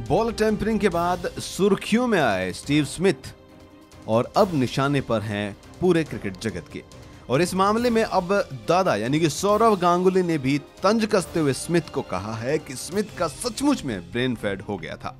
Ball tampering के बाद सुर्खियों में आए स्टीव स्मिथ और अब निशाने पर हैं पूरे क्रिकेट जगत के। और इस मामले में अब दादा यानी कि सौरव गांगुली ने भी तंज कसते हुए स्मिथ को कहा है कि स्मिथ का सचमुच में ब्रेन फेड हो गया था।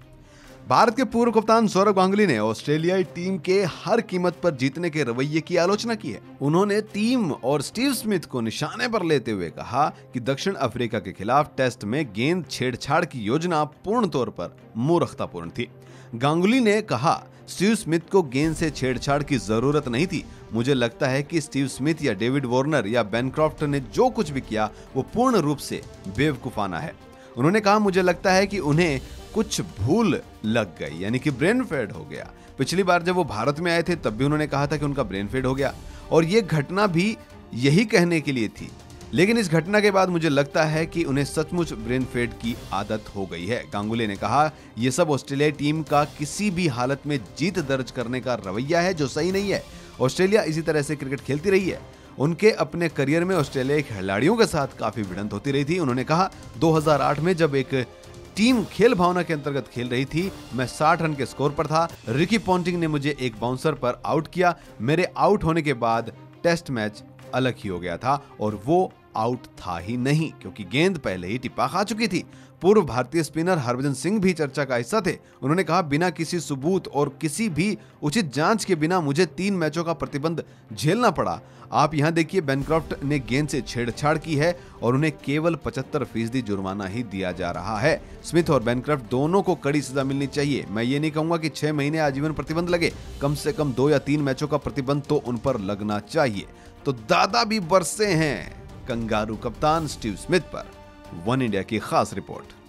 भारत के पूर्व कप्तान सौरव गांगुली ने ऑस्ट्रेलियाई टीम के हर कीमत पर जीतने के रवैये की आलोचना की है। उन्होंने टीम और स्टीव स्मिथ को निशाने पर लेते हुए कहा कि दक्षिण अफ्रीका के खिलाफ टेस्ट में गेंद छेड़छाड़ की योजना पूर्ण तौर पर मूर्खतापूर्ण थी। गांगुली ने कहा, स्टीव स्मिथ को गेंद से छेड़छाड़ की जरूरत नहीं थी। मुझे लगता है कि स्टीव स्मिथ या डेविड वार्नर या बेनक्रॉफ्ट ने जो कुछ भी किया वो पूर्ण रूप से बेवकूफाना है। उन्होंने कहा, मुझे लगता है कि उन्हें कुछ भूल लग गई यानी कि ब्रेन फेड हो गया। पिछली बार जब वो भारत में आए थे तब भी उन्होंने कहा था कि उनका ब्रेन फेड हो गया और ये घटना भी यही कहने के लिए थी, लेकिन इस घटना के बाद मुझे लगता है कि उन्हें सचमुच ब्रेन फेड की आदत हो गई है। गांगुली ने कहा, यह सब ऑस्ट्रेलियाई टीम का किसी भी हालत में जीत दर्ज करने का रवैया है जो सही नहीं है। ऑस्ट्रेलिया इसी तरह से क्रिकेट खेलती रही है। उनके अपने करियर में ऑस्ट्रेलियाई खिलाड़ियों के साथ काफी भिड़ंत होती रही थी। उन्होंने कहा, 2008 में जब एक टीम खेल भावना के अंतर्गत खेल रही थी, मैं 60 रन के स्कोर पर था। रिकी पॉन्टिंग ने मुझे एक बाउंसर पर आउट किया। मेरे आउट होने के बाद टेस्ट मैच अलग ही हो गया था और वो आउट था ही नहीं क्योंकि गेंद पहले ही टिप्पा खा चुकी थी। पूर्व भारतीय स्पिनर हरभजन सिंह भी चर्चा का हिस्सा थे। उन्होंने कहा, बिना किसी सबूत और किसी भी उचित जांच के बिना मुझे 3 मैचों का प्रतिबंध झेलना पड़ा। आप यहां देखिए, बेनक्रॉफ्ट ने गेंद से छेड़छाड़ की है और उन्हें केवल 75% जुर्माना ही दिया जा रहा है। स्मिथ और बेनक्रॉफ्ट दोनों को कड़ी सजा मिलनी चाहिए। मैं ये नहीं कहूंगा कि 6 महीने आजीवन प्रतिबंध लगे, कम से कम 2 या 3 मैचों का प्रतिबंध तो उन पर लगना चाहिए। तो दादा भी बरसे हैं कंगारू कप्तान स्टीव स्मिथ पर। वन इंडिया की खास रिपोर्ट।